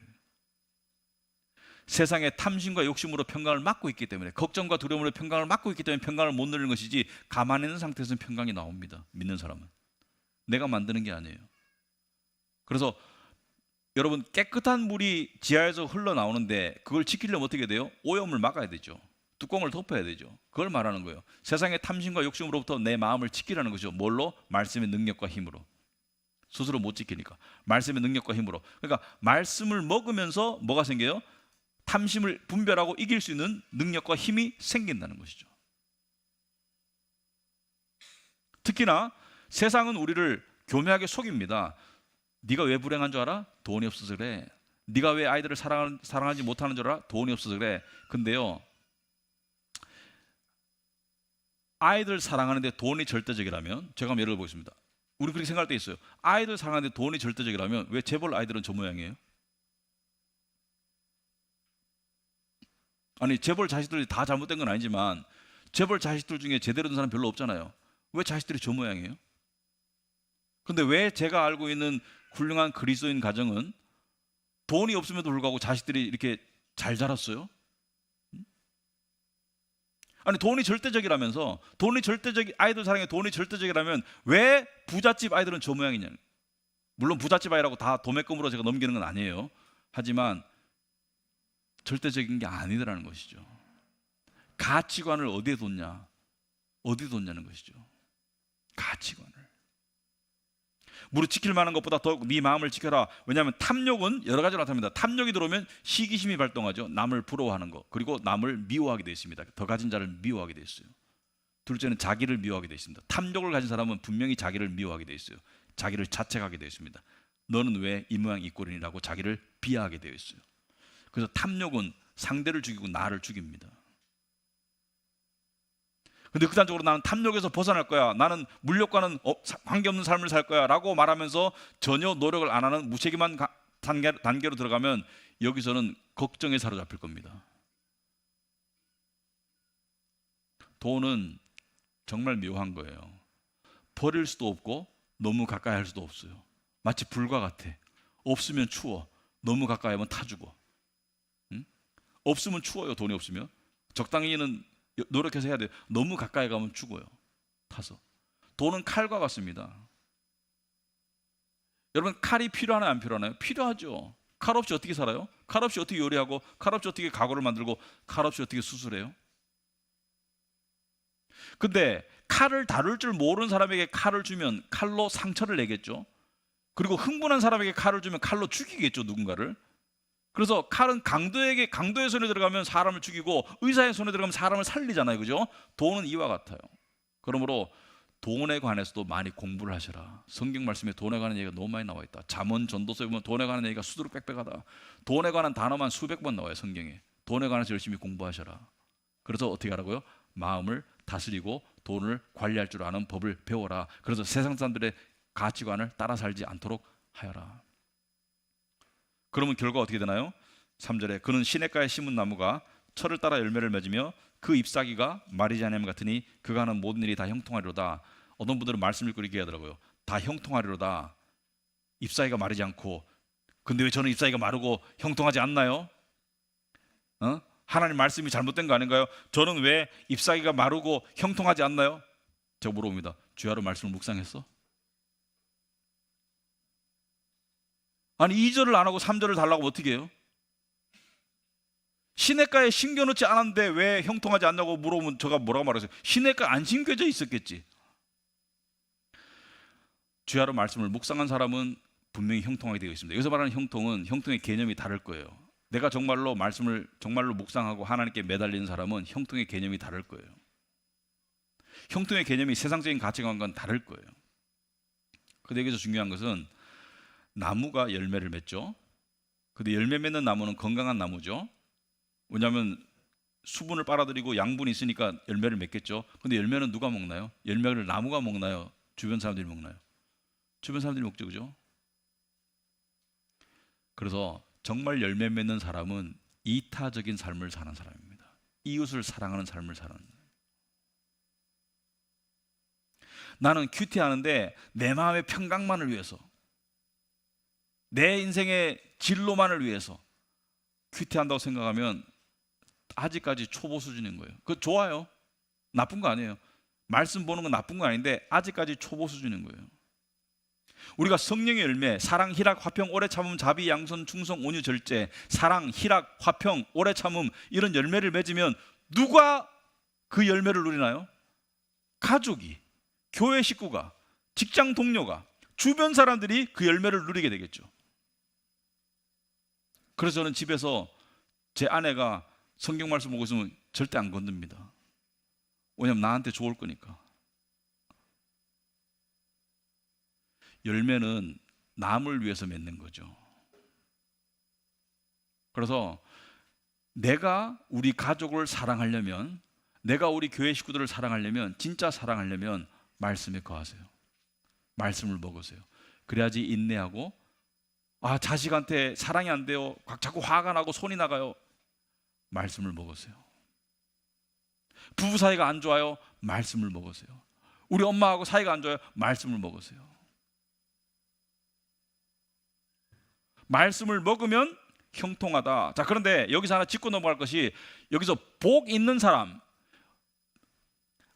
세상의 탐심과 욕심으로 평강을 막고 있기 때문에, 걱정과 두려움으로 평강을 막고 있기 때문에 평강을 못 누리는 것이지, 가만히 있는 상태에서는 평강이 나옵니다. 믿는 사람은 내가 만드는 게 아니에요. 그래서 여러분, 깨끗한 물이 지하에서 흘러나오는데 그걸 지키려면 어떻게 돼요? 오염을 막아야 되죠. 뚜껑을 덮어야 되죠. 그걸 말하는 거예요. 세상의 탐심과 욕심으로부터 내 마음을 지키라는 거죠. 뭘로? 말씀의 능력과 힘으로. 스스로 못 지키니까 말씀의 능력과 힘으로. 그러니까 말씀을 먹으면서 뭐가 생겨요? 탐심을 분별하고 이길 수 있는 능력과 힘이 생긴다는 것이죠. 특히나 세상은 우리를 교묘하게 속입니다. 네가 왜 불행한 줄 알아? 돈이 없어서 그래. 네가 왜 아이들을 사랑하지 못하는 줄 알아? 돈이 없어서 그래. 근데요, 아이들 사랑하는데 돈이 절대적이라면, 제가 한번 예를 들어보겠습니다. 우리 그렇게 생각할 때 있어요. 아이들 사랑하는데 돈이 절대적이라면 왜 재벌 아이들은 저 모양이에요? 아니, 재벌 자식들이 다 잘못된 건 아니지만 재벌 자식들 중에 제대로 된 사람 별로 없잖아요. 왜 자식들이 저 모양이에요? 근데 왜 제가 알고 있는 훌륭한 그리스도인 가정은 돈이 없음에도 불구하고 자식들이 이렇게 잘 자랐어요? 아니, 돈이 절대적이라면서, 아이들 사랑에 돈이 절대적이라면 왜 부잣집 아이들은 저 모양이냐. 물론 부잣집 아이라고 다 도매금으로 제가 넘기는 건 아니에요. 하지만 절대적인 게 아니더라는 것이죠. 가치관을 어디에 뒀냐는 것이죠. 가치관을. 무릇 지킬 만한 것보다 더욱 네 마음을 지켜라. 왜냐하면 탐욕은 여러 가지로 나타납니다. 탐욕이 들어오면 시기심이 발동하죠. 남을 부러워하는 것, 그리고 남을 미워하게 되어 있습니다. 더 가진 자를 미워하게 되어 있어요. 둘째는 자기를 미워하게 되어 있습니다. 탐욕을 가진 사람은 분명히 자기를 미워하게 되어 있어요. 자기를 자책하게 되어 있습니다. 너는 왜 이 모양 이 꼴이니라고 자기를 비하하게 되어 있어요. 그래서 탐욕은 상대를 죽이고 나를 죽입니다. 근데 극단적으로 나는 탐욕에서 벗어날 거야, 나는 물욕과는 관계없는 삶을 살 거야 라고 말하면서 전혀 노력을 안 하는 무책임한 단계로 들어가면 여기서는 걱정에 사로잡힐 겁니다. 돈은 정말 묘한 거예요. 버릴 수도 없고 너무 가까이 할 수도 없어요. 마치 불과 같아. 없으면 추워. 너무 가까이 하면 타 죽어. 응? 없으면 추워요. 돈이 없으면. 적당히는 노력해서 해야 돼요. 너무 가까이 가면 죽어요. 타서. 돈은 칼과 같습니다. 여러분, 칼이 필요하나요? 안 필요하나요? 필요하죠. 칼 없이 어떻게 살아요? 칼 없이 어떻게 요리하고, 칼 없이 어떻게 가구를 만들고, 칼 없이 어떻게 수술해요? 근데 칼을 다룰 줄 모르는 사람에게 칼을 주면 칼로 상처를 내겠죠. 그리고 흥분한 사람에게 칼을 주면 칼로 죽이겠죠, 누군가를. 그래서 칼은 강도의 손에 들어가면 사람을 죽이고 의사의 손에 들어가면 사람을 살리잖아요, 그죠? 돈은 이와 같아요. 그러므로 돈에 관해서도 많이 공부를 하셔라. 성경 말씀에 돈에 관한 얘기가 너무 많이 나와 있다. 잠언, 전도서에 보면 돈에 관한 얘기가 수두룩 빽빽하다. 돈에 관한 단어만 수백 번 나와요, 성경에. 돈에 관해서 열심히 공부하셔라. 그래서 어떻게 하라고요? 마음을 다스리고 돈을 관리할 줄 아는 법을 배워라. 그래서 세상 사람들의 가치관을 따라 살지 않도록 하여라. 그러면 결과 어떻게 되나요? 3절에 그는 시냇가에 심은 나무가 철을 따라 열매를 맺으며 그 잎사귀가 마르지 아니함 같으니 그가 하는 모든 일이 다 형통하리로다. 어떤 분들은 말씀 읽고 이렇게 하더라고요. 다 형통하리로다. 잎사귀가 마르지 않고. 근데 왜 저는 잎사귀가 마르고 형통하지 않나요? 하나님 말씀이 잘못된 거 아닌가요? 저는 왜 잎사귀가 마르고 형통하지 않나요? 제가 물어봅니다. 주야로 말씀을 묵상했어? 아니 2절을 안 하고 3절을 달라고 어떻게 해요? 시냇가에 심겨놓지 않았는데 왜 형통하지 않냐고 물어보면 제가 뭐라고 말했어요? 시냇가에 안 심겨져 있었겠지. 주야로 말씀을 묵상한 사람은 분명히 형통하게 되어 있습니다. 여기서 말하는 형통은 형통의 개념이 다를 거예요. 내가 정말로 말씀을 정말로 묵상하고 하나님께 매달리는 사람은 형통의 개념이 다를 거예요. 형통의 개념이 세상적인 가치관과는 다를 거예요. 근데 여기서 중요한 것은 나무가 열매를 맺죠. 근데 열매 맺는 나무는 건강한 나무죠. 왜냐하면 수분을 빨아들이고 양분이 있으니까 열매를 맺겠죠. 근데 열매는 누가 먹나요? 열매를 나무가 먹나요? 주변 사람들이 먹나요? 주변 사람들이 먹죠, 그죠? 그래서 정말 열매 맺는 사람은 이타적인 삶을 사는 사람입니다. 이웃을 사랑하는 삶을 사는. 나는 큐티하는데 내 마음의 평강만을 위해서, 내 인생의 진로만을 위해서 큐티한다고 생각하면 아직까지 초보 수준인 거예요. 그거 좋아요. 나쁜 거 아니에요. 말씀 보는 건 나쁜 거 아닌데 아직까지 초보 수준인 거예요. 우리가 성령의 열매, 사랑, 희락, 화평, 오래 참음, 자비, 양선, 충성, 온유, 절제, 사랑, 희락, 화평, 오래 참음 이런 열매를 맺으면 누가 그 열매를 누리나요? 가족이, 교회 식구가, 직장 동료가, 주변 사람들이 그 열매를 누리게 되겠죠. 그래서 저는 집에서 제 아내가 성경 말씀 보고 있으면 절대 안 건듭니다. 왜냐하면 나한테 좋을 거니까. 열매는 남을 위해서 맺는 거죠. 그래서 내가 우리 가족을 사랑하려면, 내가 우리 교회 식구들을 사랑하려면, 진짜 사랑하려면 말씀에 거하세요. 말씀을 먹으세요. 그래야지 인내하고, 자식한테 사랑이 안 돼요, 자꾸 화가 나고 손이 나가요, 말씀을 먹으세요. 부부 사이가 안 좋아요, 말씀을 먹으세요. 우리 엄마하고 사이가 안 좋아요, 말씀을 먹으세요. 말씀을 먹으면 형통하다. 자, 그런데 여기서 하나 짚고 넘어갈 것이, 여기서 복 있는 사람,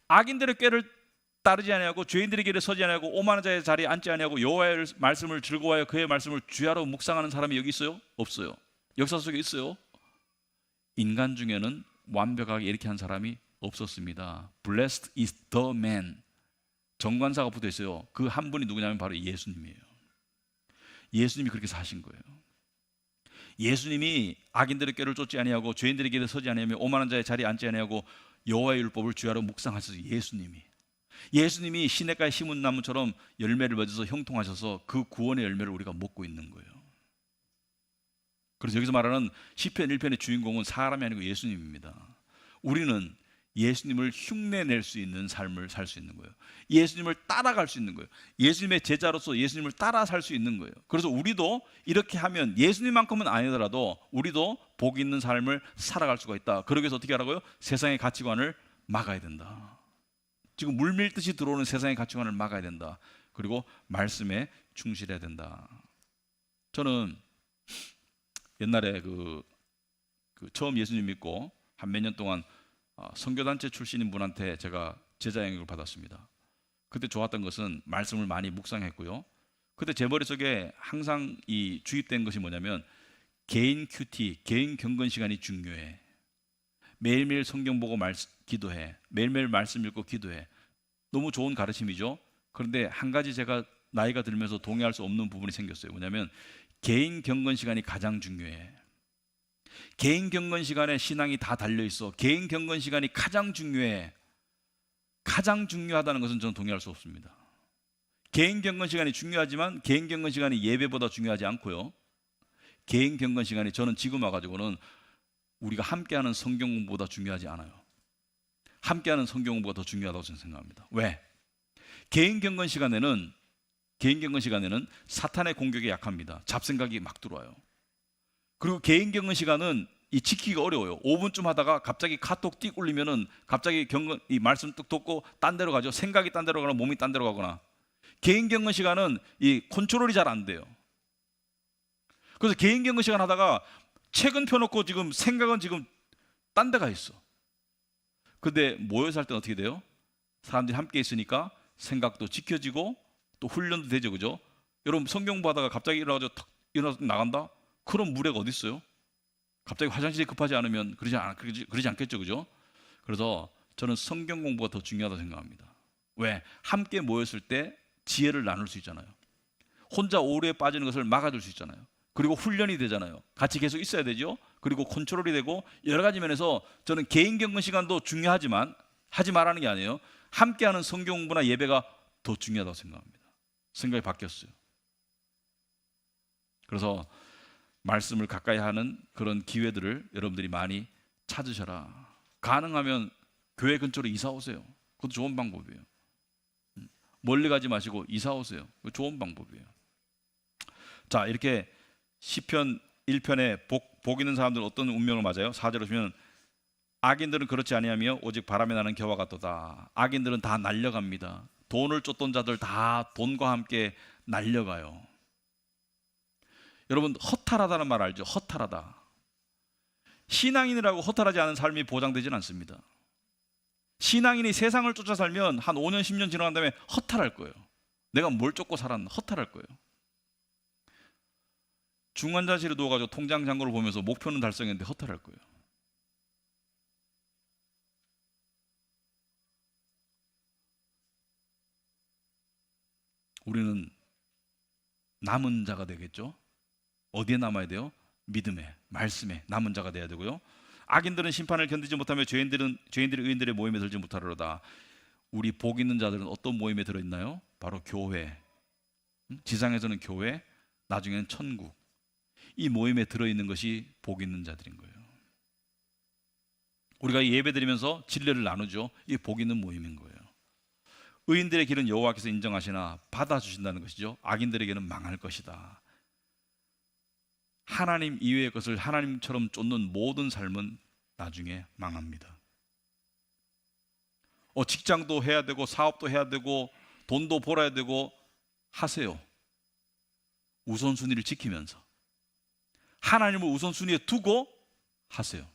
악인들의 꾀를 따르지 아니하고 죄인들의 길에 서지 아니하고 오만한 자의 자리에 앉지 아니하고 여호와의 말씀을 즐거워하여 그의 말씀을 주야로 묵상하는 사람이 여기 있어요? 없어요. 역사 속에 있어요? 인간 중에는 완벽하게 이렇게 한 사람이 없었습니다. Blessed is the man. 정관사가 붙어 있어요. 그 한 분이 누구냐면 바로 예수님이에요. 예수님이 그렇게 사신 거예요. 예수님이 악인들의 꾀를 쫓지 아니하고 죄인들의 길에 서지 아니하며 오만한 자의 자리에 앉지 아니하고 여호와의 율법을 주야로 묵상하셔서 예수님이 시냇가에 심은 나무처럼 열매를 맺어서 형통하셔서 그 구원의 열매를 우리가 먹고 있는 거예요. 그래서 여기서 말하는 시편 1편의 주인공은 사람이 아니고 예수님입니다. 우리는 예수님을 흉내낼 수 있는 삶을 살 수 있는 거예요. 예수님을 따라갈 수 있는 거예요. 예수님의 제자로서 예수님을 따라 살 수 있는 거예요. 그래서 우리도 이렇게 하면 예수님만큼은 아니더라도 우리도 복 있는 삶을 살아갈 수가 있다. 그러기 위해서 어떻게 하라고요? 세상의 가치관을 막아야 된다. 지금 물밀듯이 들어오는 세상의 가치관을 막아야 된다. 그리고 말씀에 충실해야 된다. 저는 옛날에 처음 예수님 믿고 한 몇 년 동안 선교단체 출신인 분한테 제가 제자 영역을 받았습니다. 그때 좋았던 것은 말씀을 많이 묵상했고요. 그때 제 머릿속에 항상 이 주입된 것이 뭐냐면 개인 큐티, 개인 경건 시간이 중요해. 매일매일 성경 보고 기도해. 매일매일 말씀 읽고 기도해. 너무 좋은 가르침이죠. 그런데 한 가지 제가 나이가 들면서 동의할 수 없는 부분이 생겼어요. 뭐냐면 개인 경건 시간이 가장 중요해. 개인 경건 시간에 신앙이 다 달려있어. 개인 경건 시간이 가장 중요해. 가장 중요하다는 것은 저는 동의할 수 없습니다. 개인 경건 시간이 중요하지만 개인 경건 시간이 예배보다 중요하지 않고요. 개인 경건 시간이 저는 지금 와가지고는 우리가 함께하는 성경 공부보다 중요하지 않아요. 함께하는 성경 공부가 더 중요하다고 저는 생각합니다. 왜? 개인 경건 시간에는 사탄의 공격에 약합니다. 잡생각이 막 들어와요. 그리고 개인 경건 시간은 지키기가 어려워요. 5분쯤 하다가 갑자기 카톡 띡 울리면은 갑자기 이 말씀 뚝 듣고 딴 데로 가죠. 생각이 딴 데로 가거나 몸이 딴 데로 가거나. 개인 경건 시간은 이 컨트롤이 잘 안 돼요. 그래서 개인 경건 시간 하다가 책은 펴놓고 지금 생각은 지금 딴 데 가 있어. 근데 모여서 할 때는 어떻게 돼요? 사람들이 함께 있으니까 생각도 지켜지고 또 훈련도 되죠, 그죠? 여러분 성경 공부하다가 갑자기 일어나서 탁 일어나서 나간다? 그런 무례가 어디 있어요? 갑자기 화장실이 급하지 않으면 그러지 않겠죠, 그죠? 그래서 저는 성경 공부가 더 중요하다고 생각합니다. 왜? 함께 모였을 때 지혜를 나눌 수 있잖아요. 혼자 오류에 빠지는 것을 막아줄 수 있잖아요. 그리고 훈련이 되잖아요. 같이 계속 있어야 되죠. 그리고 컨트롤이 되고 여러 가지 면에서 저는 개인 경건 시간도 중요하지만 하지 말라는 게 아니에요. 함께하는 성경 공부나 예배가 더 중요하다고 생각합니다. 생각이 바뀌었어요. 그래서 말씀을 가까이 하는 그런 기회들을 여러분들이 많이 찾으셔라. 가능하면 교회 근처로 이사 오세요. 그것도 좋은 방법이에요. 멀리 가지 마시고 이사 오세요. 그거 좋은 방법이에요. 자, 이렇게 시편 1편에 복 있는 사람들은 어떤 운명을 맞아요? 4절에 보시면 악인들은 그렇지 아니하며 오직 바람에 나는 겨와 같도다. 악인들은 다 날려갑니다. 돈을 쫓던 자들 다 돈과 함께 날려가요. 여러분 허탈하다는 말 알죠? 허탈하다. 신앙인이라고 허탈하지 않은 삶이 보장되지는 않습니다. 신앙인이 세상을 쫓아 살면 한 5년 10년 지나간 다음에 허탈할 거예요. 내가 뭘 쫓고 살았나 허탈할 거예요. 중환자실에 누워가지고 통장 잔고를 보면서 목표는 달성했는데 허탈할 거예요. 우리는 남은 자가 되겠죠. 어디에 남아야 돼요? 믿음에, 말씀에 남은 자가 돼야 되고요. 악인들은 심판을 견디지 못하며 죄인들이 의인들의 모임에 들지 못하리로다. 우리 복 있는 자들은 어떤 모임에 들어있나요? 바로 교회. 지상에서는 교회, 나중에는 천국. 이 모임에 들어있는 것이 복 있는 자들인 거예요. 우리가 예배 드리면서 진례를 나누죠. 이 복 있는 모임인 거예요. 의인들의 길은 여호와께서 인정하시나 받아주신다는 것이죠. 악인들에게는 망할 것이다. 하나님 이외의 것을 하나님처럼 쫓는 모든 삶은 나중에 망합니다. 직장도 해야 되고 사업도 해야 되고 돈도 벌어야 되고 하세요. 우선순위를 지키면서 하나님을 우선순위에 두고 하세요.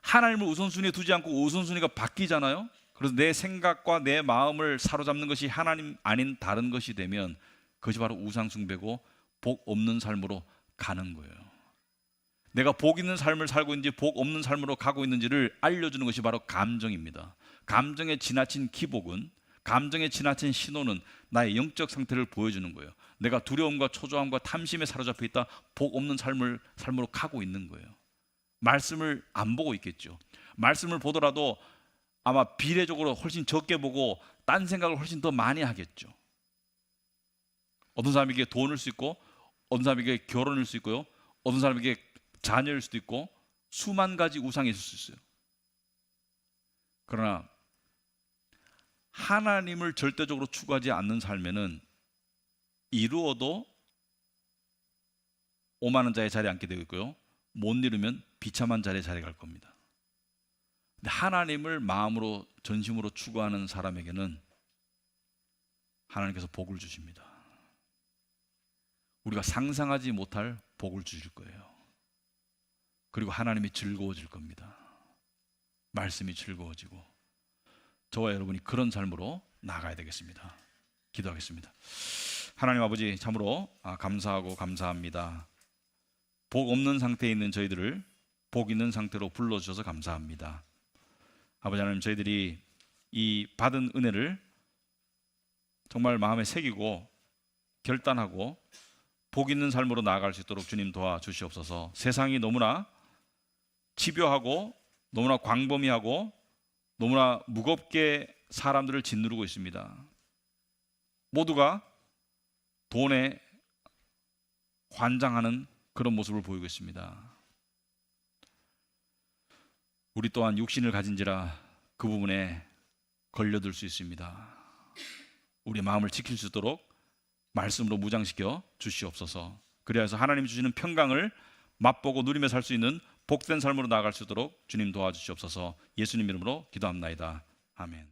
하나님을 우선순위에 두지 않고 우선순위가 바뀌잖아요. 그래서 내 생각과 내 마음을 사로잡는 것이 하나님 아닌 다른 것이 되면 그것이 바로 우상숭배고 복 없는 삶으로 가는 거예요. 내가 복 있는 삶을 살고 있는지 복 없는 삶으로 가고 있는지를 알려주는 것이 바로 감정입니다. 감정에 지나친 기복은 감정에 지나친 신호는 나의 영적 상태를 보여주는 거예요. 내가 두려움과 초조함과 탐심에 사로잡혀 있다, 복 없는 삶으로 가고 있는 거예요. 말씀을 안 보고 있겠죠. 말씀을 보더라도 아마 비례적으로 훨씬 적게 보고 딴 생각을 훨씬 더 많이 하겠죠. 어떤 사람에게 돈일 수 있고, 어떤 사람에게 결혼일 수 있고요, 어떤 사람에게 자녀일 수도 있고, 수만 가지 우상이 있을 수 있어요. 그러나 하나님을 절대적으로 추구하지 않는 삶에는 이루어도 오만한 자의 자리에 앉게 되고 있고요, 못 이루면 비참한 자리에 자리에 갈 겁니다. 근데 하나님을 마음으로 전심으로 추구하는 사람에게는 하나님께서 복을 주십니다. 우리가 상상하지 못할 복을 주실 거예요. 그리고 하나님이 즐거워질 겁니다. 말씀이 즐거워지고 저와 여러분이 그런 삶으로 나아가야 되겠습니다. 기도하겠습니다. 하나님 아버지, 참으로 감사하고 감사합니다. 복 없는 상태에 있는 저희들을 복 있는 상태로 불러주셔서 감사합니다. 아버지 하나님, 저희들이 이 받은 은혜를 정말 마음에 새기고 결단하고 복 있는 삶으로 나아갈 수 있도록 주님 도와주시옵소서. 세상이 너무나 집요하고 너무나 광범위하고 너무나 무겁게 사람들을 짓누르고 있습니다. 모두가 돈에 환장하는 그런 모습을 보이고 있습니다. 우리 또한 육신을 가진지라 그 부분에 걸려들 수 있습니다. 우리의 마음을 지킬 수 있도록 말씀으로 무장시켜 주시옵소서. 그래서 하나님 주시는 평강을 맛보고 누리며 살 수 있는 복된 삶으로 나아갈 수 있도록 주님 도와주시옵소서. 예수님 이름으로 기도합나이다. 아멘.